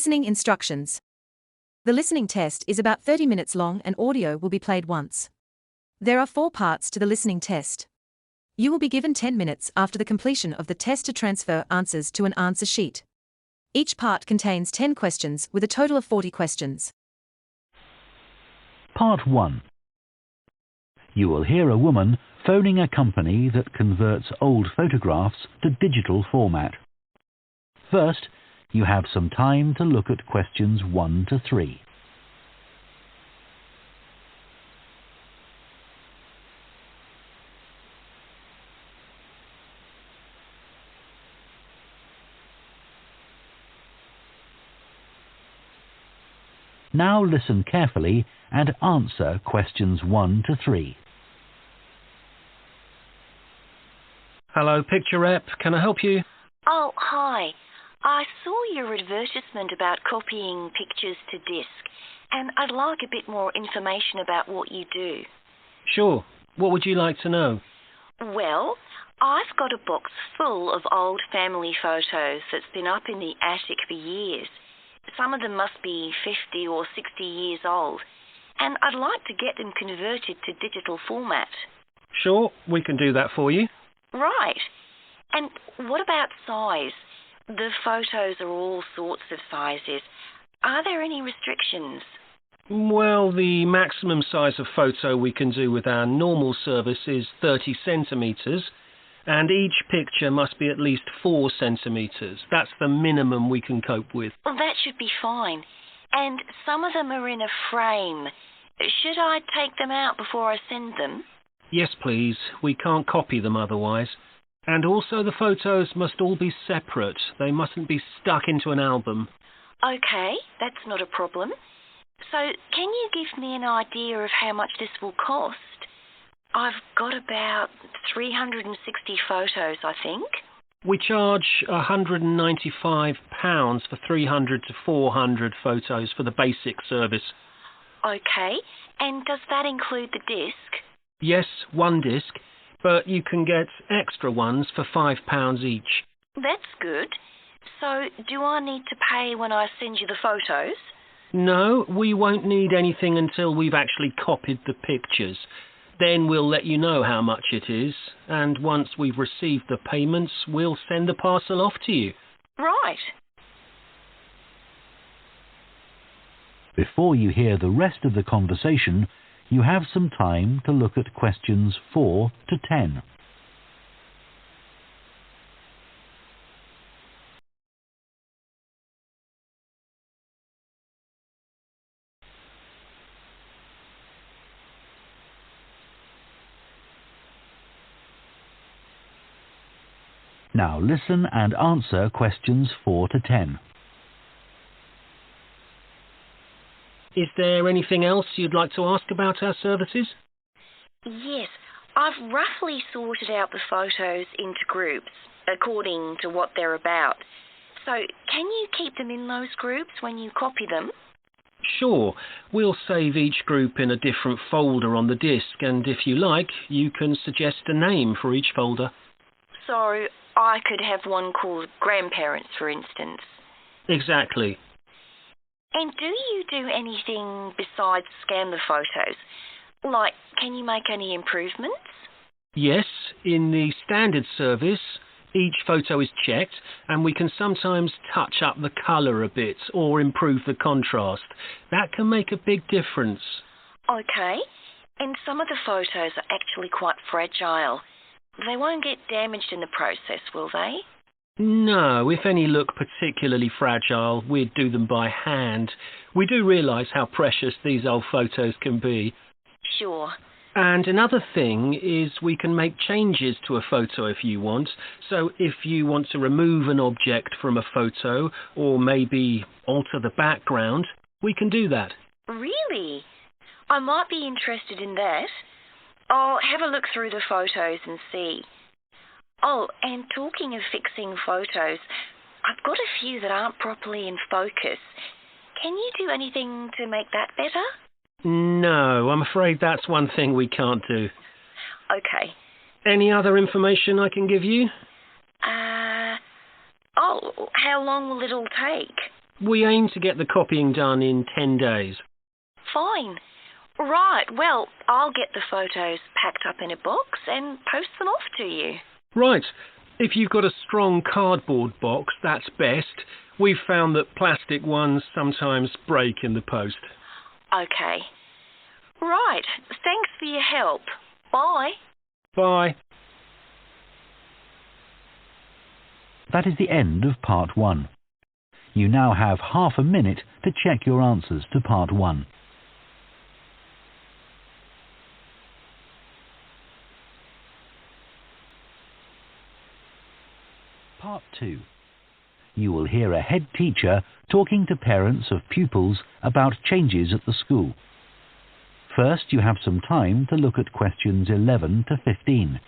Listening instructions. The listening test is about 30 minutes long and audio will be played once. There are 4 parts to the listening test. You will be given 10 minutes after the completion of the test to transfer answers to an answer sheet. Each part contains 10 questions with a total of 40 questions. Part 1. You will hear a woman phoning a company that converts old photographs to digital format. First, you have some time to look at questions 1 to 3. Now listen carefully and answer questions 1 to 3. Hello, Picture Rep. Can I help you? Oh, hi. I saw your advertisement about copying pictures to disk, and I'd like a bit more information about what you do. Sure. What would you like to know? Well, I've got a box full of old family photos that's been up in the attic for years. Some of them must be 50 or 60 years old, and I'd like to get them converted to digital format. Sure, we can do that for you. Right. And what about size? The photos are all sorts of sizes. Are there any restrictions? Well, the maximum size of photo we can do with our normal service is 30 centimetres, and each picture must be at least 4 centimetres. That's the minimum we can cope with. Well, that should be fine. And some of them are in a frame. Should I take them out before I send them? Yes, please. We can't copy them otherwise. And also the photos must all be separate. They mustn't be stuck into an album. Okay, that's not a problem. So, can you give me an idea of how much this will cost? I've got about 360 photos, I think. We charge £195 for 300 to 400 photos for the basic service. Okay, and does that include the disc? Yes, 1 disc, but you can get extra ones for £5 each. That's good. So, do I need to pay when I send you the photos? No, we won't need anything until we've actually copied the pictures. Then we'll let you know how much it is, and once we've received the payments, we'll send the parcel off to you. Right. Before you hear the rest of the conversation, you have some time to look at questions 4 to 10. Now listen and answer questions 4 to 10. Is there anything else you'd like to ask about our services? Yes, I've roughly sorted out the photos into groups, according to what they're about. So, can you keep them in those groups when you copy them? Sure. We'll save each group in a different folder on the disk, and if you like, you can suggest a name for each folder. So, I could have one called Grandparents, for instance. Exactly. And do you do anything besides scan the photos? Like, can you make any improvements? Yes, in the standard service, each photo is checked, and we can sometimes touch up the colour a bit or improve the contrast. That can make a big difference. Okay. And some of the photos are actually quite fragile. They won't get damaged in the process, will they? No, if any look particularly fragile, we'd do them by hand. We do realise how precious these old photos can be. Sure. And another thing is we can make changes to a photo if you want. So if you want to remove an object from a photo or maybe alter the background, we can do that. Really? I might be interested in that. I'll have a look through the photos and see. Oh, and talking of fixing photos, I've got a few that aren't properly in focus. Can you do anything to make that better? No, I'm afraid that's one thing we can't do. Okay. Any other information I can give you? How long will it all take? We aim to get the copying done in 10 days. Fine. Right, well, I'll get the photos packed up in a box and post them off to you. Right. If you've got a strong cardboard box, that's best. We've found that plastic ones sometimes break in the post. Okay. Right, thanks for your help. Bye. Bye. That is the end of part 1. You now have half a minute to check your answers to part 1. Part 2. You will hear a head teacher talking to parents of pupils about changes at the school. First, you have some time to look at questions 11 to 15.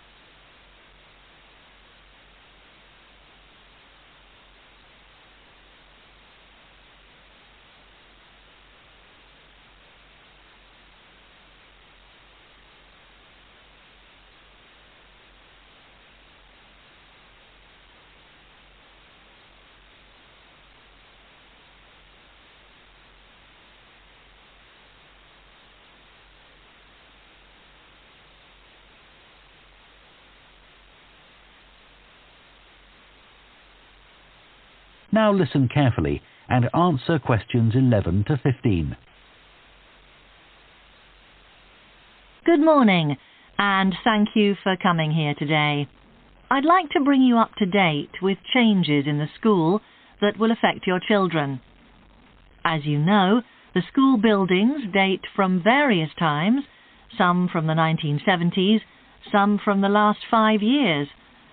Now listen carefully and answer questions 11 to 15. Good morning, and thank you for coming here today. I'd like to bring you up to date with changes in the school that will affect your children. As you know, the school buildings date from various times, some from the 1970s, some from the last 5 years,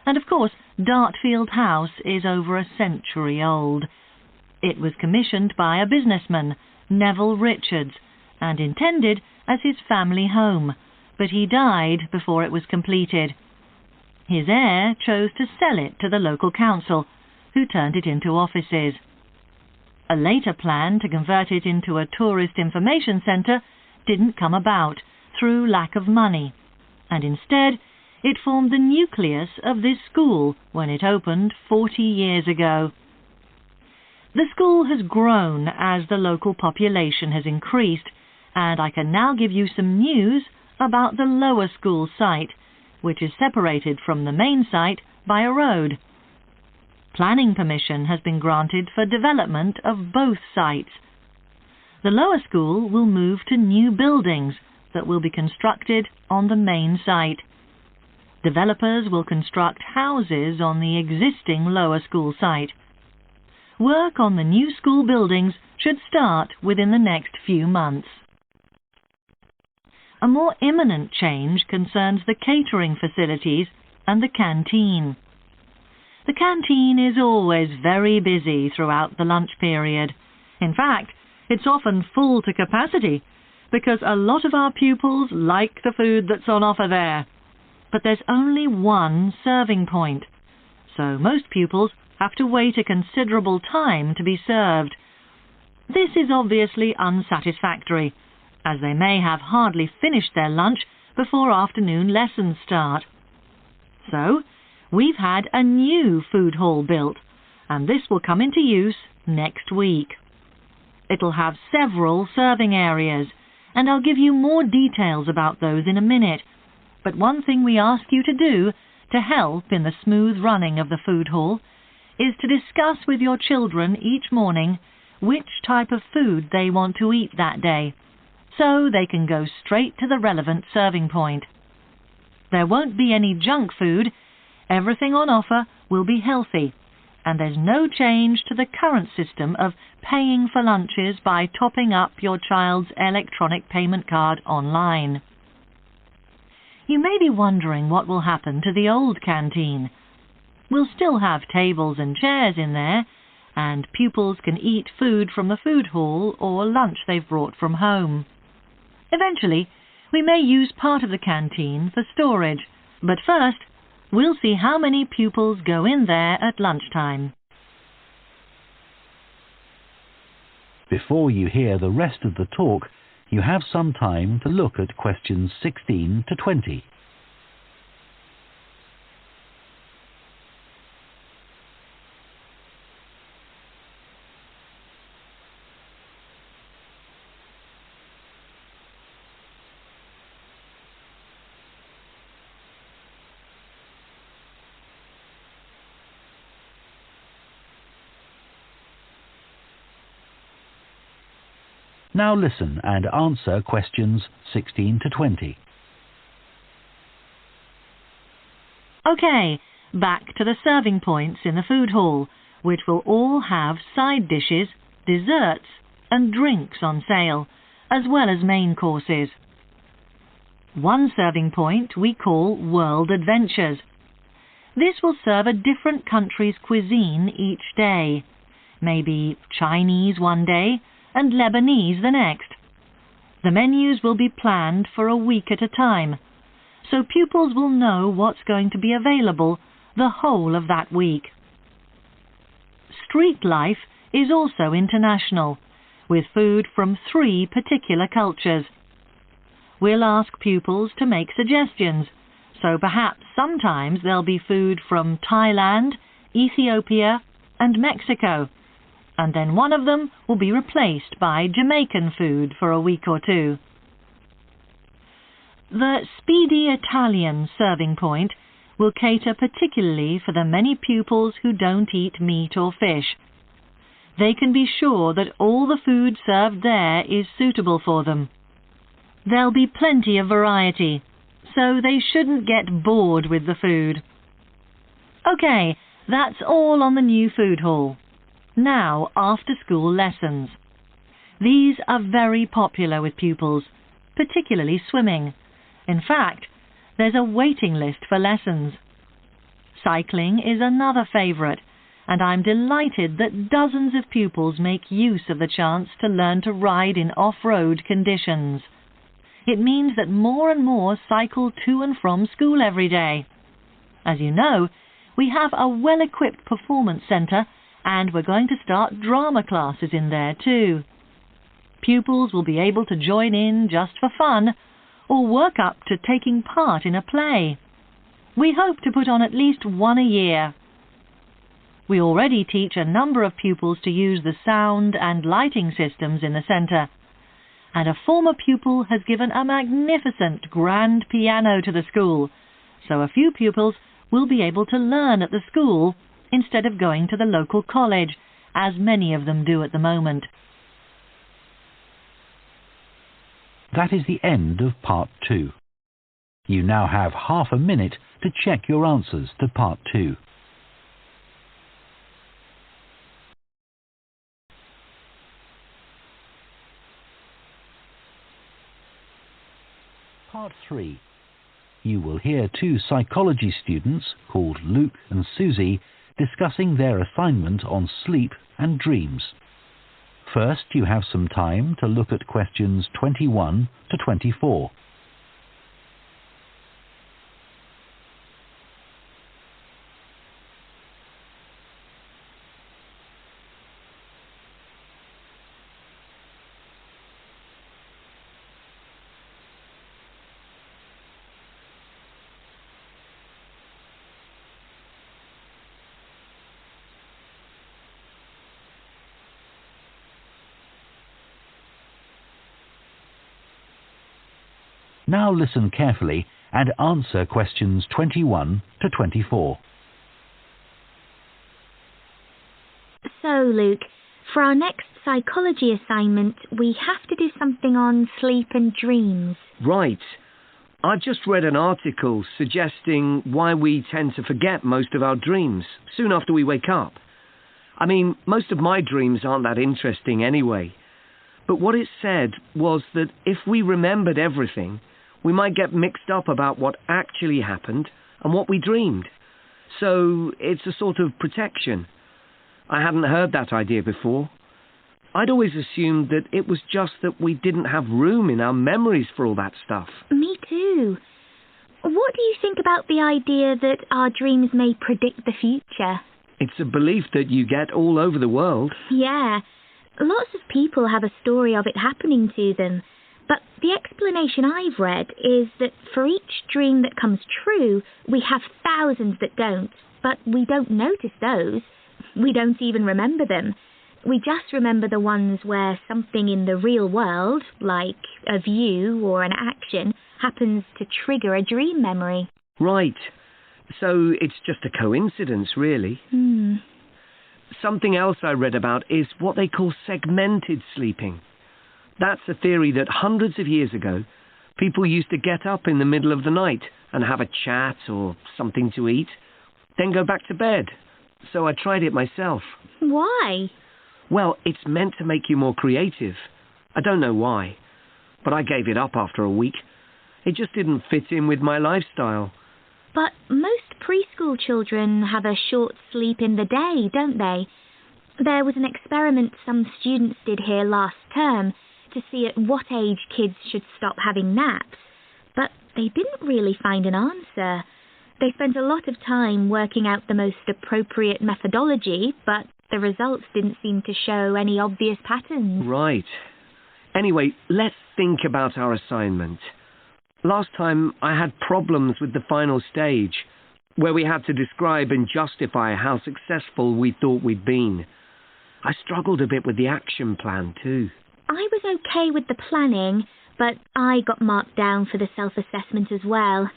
and of course Dartfield House is over a century old. It was commissioned by a businessman, Neville Richards, and intended as his family home, but he died before it was completed. His heir chose to sell it to the local council, who turned it into offices. A later plan to convert it into a tourist information centre didn't come about through lack of money, and instead it formed the nucleus of this school when it opened 40 years ago. The school has grown as the local population has increased, and I can now give you some news about the lower school site, which is separated from the main site by a road. Planning permission has been granted for development of both sites. The lower school will move to new buildings that will be constructed on the main site. Developers will construct houses on the existing lower school site. Work on the new school buildings should start within the next few months. A more imminent change concerns the catering facilities and the canteen. The canteen is always very busy throughout the lunch period. In fact, it's often full to capacity because a lot of our pupils like the food that's on offer there. But there's only one serving point, so most pupils have to wait a considerable time to be served. This is obviously unsatisfactory, as they may have hardly finished their lunch before afternoon lessons start. So, we've had a new food hall built, and this will come into use next week. It'll have several serving areas, and I'll give you more details about those in a minute. But one thing we ask you to do to help in the smooth running of the food hall is to discuss with your children each morning which type of food they want to eat that day, so they can go straight to the relevant serving point. There won't be any junk food. Everything on offer will be healthy, and there's no change to the current system of paying for lunches by topping up your child's electronic payment card online. You may be wondering what will happen to the old canteen. We'll still have tables and chairs in there, and pupils can eat food from the food hall or lunch they've brought from home. Eventually, we may use part of the canteen for storage, but first, we'll see how many pupils go in there at lunchtime. Before you hear the rest of the talk, you have some time to look at questions 16 to 20. Now listen and answer questions 16 to 20. OK, back to the serving points in the food hall, which will all have side dishes, desserts and drinks on sale, as well as main courses. One serving point we call World Adventures. This will serve a different country's cuisine each day. Maybe Chinese one day and Lebanese the next. The menus will be planned for a week at a time, so pupils will know what's going to be available the whole of that week. Street life is also international, with food from 3 particular cultures. We'll ask pupils to make suggestions, so perhaps sometimes there'll be food from Thailand, Ethiopia and Mexico, and then one of them will be replaced by Jamaican food for a week or 2. The Speedy Italian serving point will cater particularly for the many pupils who don't eat meat or fish. They can be sure that all the food served there is suitable for them. There'll be plenty of variety, so they shouldn't get bored with the food. OK, that's all on the new food hall. Now, after-school lessons. These are very popular with pupils, particularly swimming. In fact, there's a waiting list for lessons. Cycling is another favourite, and I'm delighted that dozens of pupils make use of the chance to learn to ride in off-road conditions. It means that more and more cycle to and from school every day. As you know, we have a well-equipped performance centre, and we're going to start drama classes in there too. Pupils will be able to join in just for fun, or work up to taking part in a play. We hope to put on at least one a year. We already teach a number of pupils to use the sound and lighting systems in the centre, and a former pupil has given a magnificent grand piano to the school, so a few pupils will be able to learn at the school instead of going to the local college, as many of them do at the moment. That is the end of Part 2. You now have half a minute to check your answers to Part 2. Part 3. You will hear 2 psychology students called Luke and Susie discussing their assignment on sleep and dreams. First, you have some time to look at questions 21 to 24. Now listen carefully and answer questions 21 to 24. So, Luke, for our next psychology assignment, we have to do something on sleep and dreams. Right. I've just read an article suggesting why we tend to forget most of our dreams soon after we wake up. I mean, most of my dreams aren't that interesting anyway. But what it said was that if we remembered everything, we might get mixed up about what actually happened and what we dreamed. So it's a sort of protection. I hadn't heard that idea before. I'd always assumed that it was just that we didn't have room in our memories for all that stuff. Me too. What do you think about the idea that our dreams may predict the future? It's a belief that you get all over the world. Yeah. Lots of people have a story of it happening to them. But the explanation I've read is that for each dream that comes true, we have thousands that don't, but we don't notice those. We don't even remember them. We just remember the ones where something in the real world, like a view or an action, happens to trigger a dream memory. Right. So it's just a coincidence, really. Something else I read about is what they call segmented sleeping. That's a theory that hundreds of years ago, people used to get up in the middle of the night and have a chat or something to eat, then go back to bed. So I tried it myself. Why? Well, it's meant to make you more creative. I don't know why, but I gave it up after a week. It just didn't fit in with my lifestyle. But most preschool children have a short sleep in the day, don't they? There was an experiment some students did here last term to see at what age kids should stop having naps, but they didn't really find an answer. They spent a lot of time working out the most appropriate methodology, but the results didn't seem to show any obvious patterns. Right. Anyway, let's think about our assignment. Last time I had problems with the final stage, where we had to describe and justify how successful we thought we'd been. I struggled a bit with the action plan too. I was okay with the planning, but I got marked down for the self-assessment as well.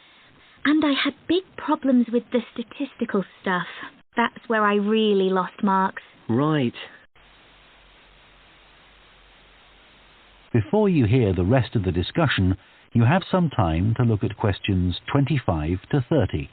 And I had big problems with the statistical stuff. That's where I really lost marks. Right. Before you hear the rest of the discussion, you have some time to look at questions 25 to 30.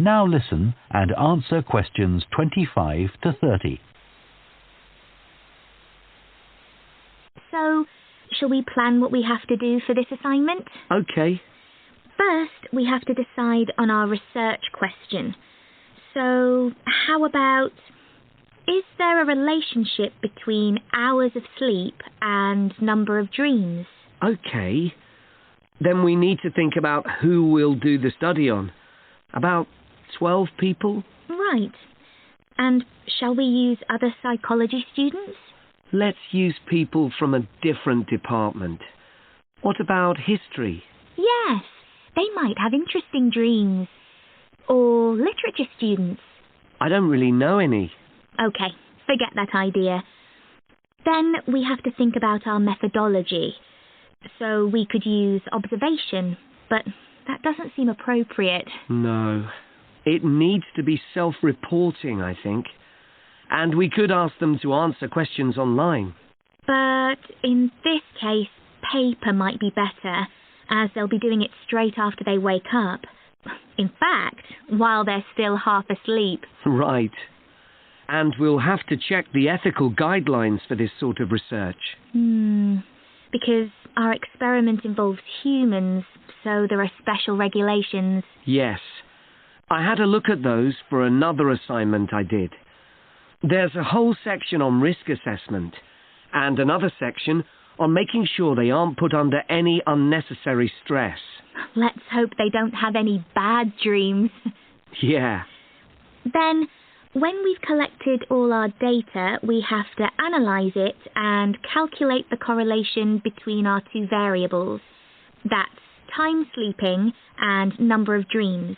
Now listen and answer questions 25 to 30. So, shall we plan what we have to do for this assignment? Okay. First, we have to decide on our research question. So, how about, is there a relationship between hours of sleep and number of dreams? Okay. Then we need to think about who we'll do the study on. About 12 people? Right. And shall we use other psychology students? Let's use people from a different department. What about history? Yes, they might have interesting dreams. Or literature students. I don't really know any. Okay, forget that idea. Then we have to think about our methodology. So we could use observation, but that doesn't seem appropriate. No. It needs to be self-reporting, I think. And we could ask them to answer questions online. But in this case, paper might be better, as they'll be doing it straight after they wake up. In fact, while they're still half asleep. Right. And we'll have to check the ethical guidelines for this sort of research. Because our experiment involves humans, so there are special regulations. Yes. I had a look at those for another assignment I did. There's a whole section on risk assessment, and another section on making sure they aren't put under any unnecessary stress. Let's hope they don't have any bad dreams. Yeah. Then, when we've collected all our data, we have to analyse it and calculate the correlation between our two variables. That's time sleeping and number of dreams.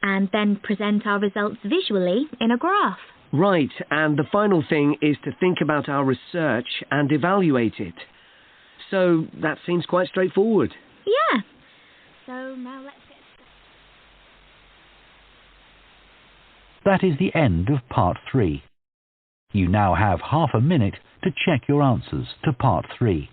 And then present our results visually in a graph. Right, and the final thing is to think about our research and evaluate it. So that seems quite straightforward. Yeah. So now let's get That started. is the end of part 3. You now have half a minute to check your answers to part 3.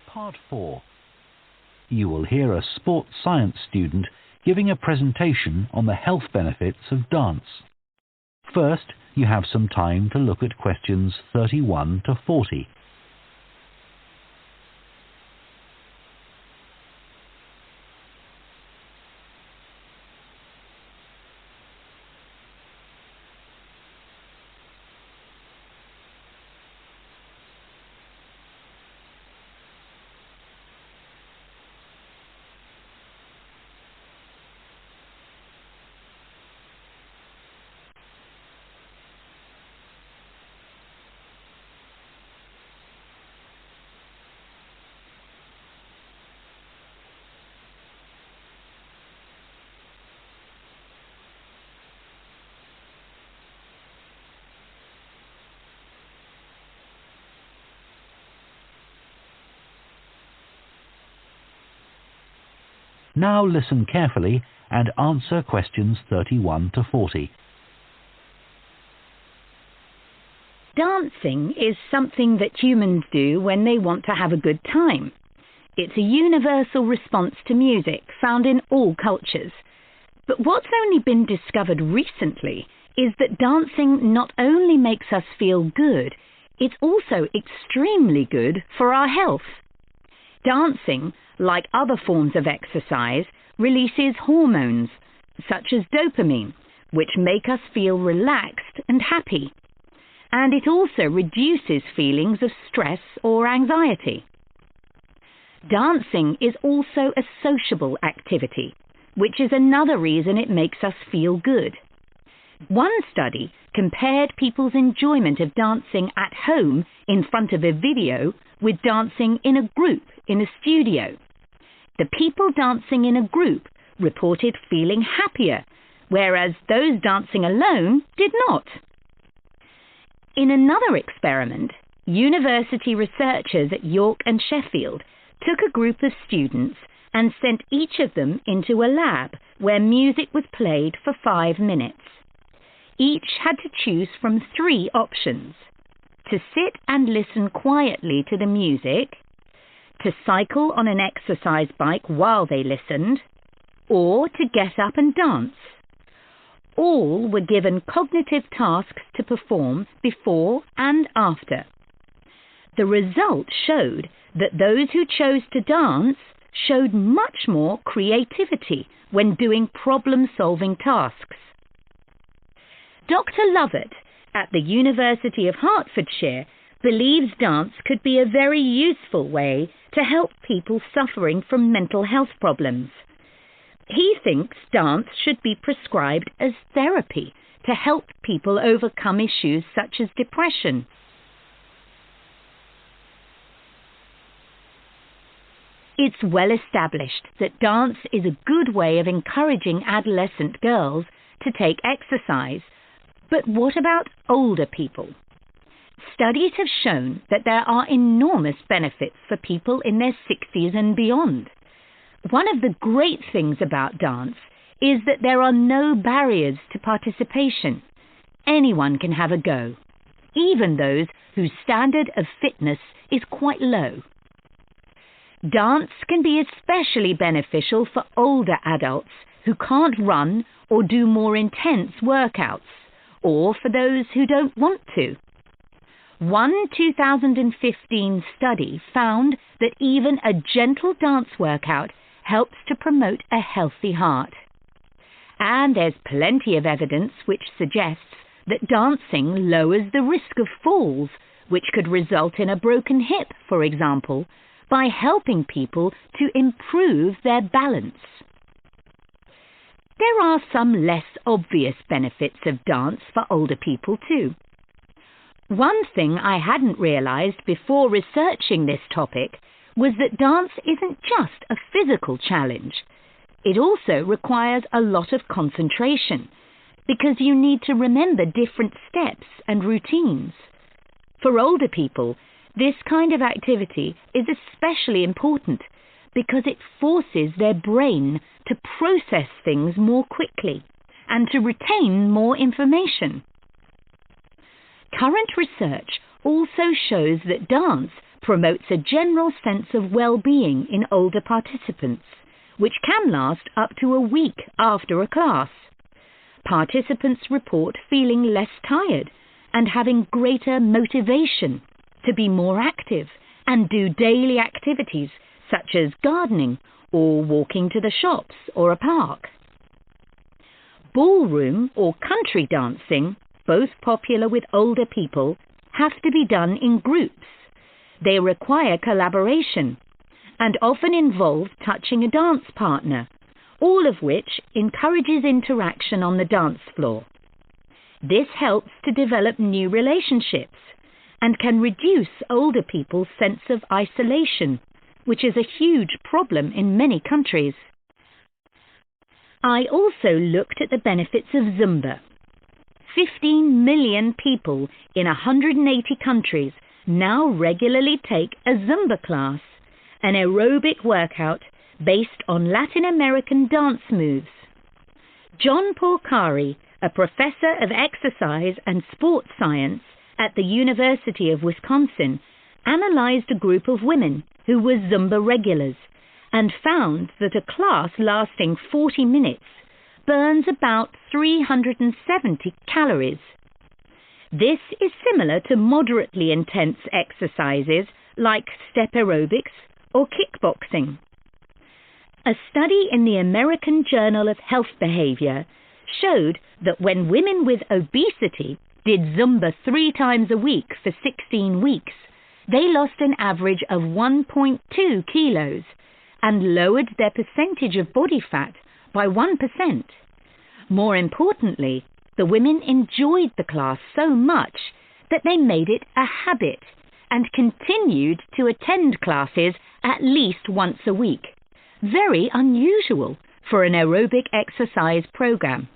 Part 4. You will hear a sports science student giving a presentation on the health benefits of dance. First, you have some time to look at questions 31 to 40. Now listen carefully and answer questions 31 to 40. Dancing is something that humans do when they want to have a good time. It's a universal response to music found in all cultures. But what's only been discovered recently is that dancing not only makes us feel good, it's also extremely good for our health. Dancing, like other forms of exercise, releases hormones, such as dopamine, which make us feel relaxed and happy. And it also reduces feelings of stress or anxiety. Dancing is also a sociable activity, which is another reason it makes us feel good. One study compared people's enjoyment of dancing at home in front of a video with dancing in a group in a studio. The people dancing in a group reported feeling happier, whereas those dancing alone did not. In another experiment, university researchers at York and Sheffield took a group of students and sent each of them into a lab where music was played for 5 minutes. Each had to choose from 3 options: to sit and listen quietly to the music, to cycle on an exercise bike while they listened, or to get up and dance. All were given cognitive tasks to perform before and after. The result showed that those who chose to dance showed much more creativity when doing problem-solving tasks. Dr. Lovett at the University of Hertfordshire believes dance could be a very useful way to help people suffering from mental health problems. He thinks dance should be prescribed as therapy to help people overcome issues such as depression. It's well established that dance is a good way of encouraging adolescent girls to take exercise. But what about older people? Studies have shown that there are enormous benefits for people in their 60s and beyond. One of the great things about dance is that there are no barriers to participation. Anyone can have a go, even those whose standard of fitness is quite low. Dance can be especially beneficial for older adults who can't run or do more intense workouts, or for those who don't want to. One 2015 study found that even a gentle dance workout helps to promote a healthy heart. And there's plenty of evidence which suggests that dancing lowers the risk of falls, which could result in a broken hip, for example, by helping people to improve their balance. There are some less obvious benefits of dance for older people too. One thing I hadn't realized before researching this topic was that dance isn't just a physical challenge. It also requires a lot of concentration, because you need to remember different steps and routines. For older people, this kind of activity is especially important because it forces their brain to process things more quickly and to retain more information. Current research also shows that dance promotes a general sense of well-being in older participants, which can last up to a week after a class. Participants report feeling less tired and having greater motivation to be more active and do daily activities such as gardening or walking to the shops or a park. Ballroom or country dancing, both popular with older people, have to be done in groups. They require collaboration and often involve touching a dance partner, all of which encourages interaction on the dance floor. This helps to develop new relationships and can reduce older people's sense of isolation, which is a huge problem in many countries. I also looked at the benefits of Zumba. 15 million people in 180 countries now regularly take a Zumba class, an aerobic workout based on Latin American dance moves. John Porcari, a professor of exercise and sports science at the University of Wisconsin, analyzed a group of women who were Zumba regulars and found that a class lasting 40 minutes burns about 370 calories. This is similar to moderately intense exercises like step aerobics or kickboxing. A study in the American Journal of Health Behavior showed that when women with obesity did Zumba 3 times a week for 16 weeks, they lost an average of 1.2 kilos and lowered their percentage of body fat by 1%. More importantly, the women enjoyed the class so much that they made it a habit and continued to attend classes at least once a week. Very unusual for an aerobic exercise program.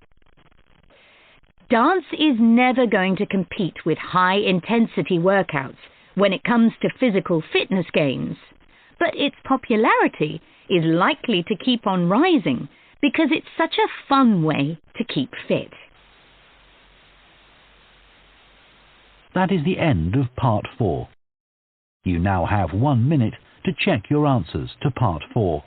Dance is never going to compete with high-intensity workouts when it comes to physical fitness gains, but its popularity is likely to keep on rising because it's such a fun way to keep fit. That is the end of Part 4. You now have 1 minute to check your answers to Part 4.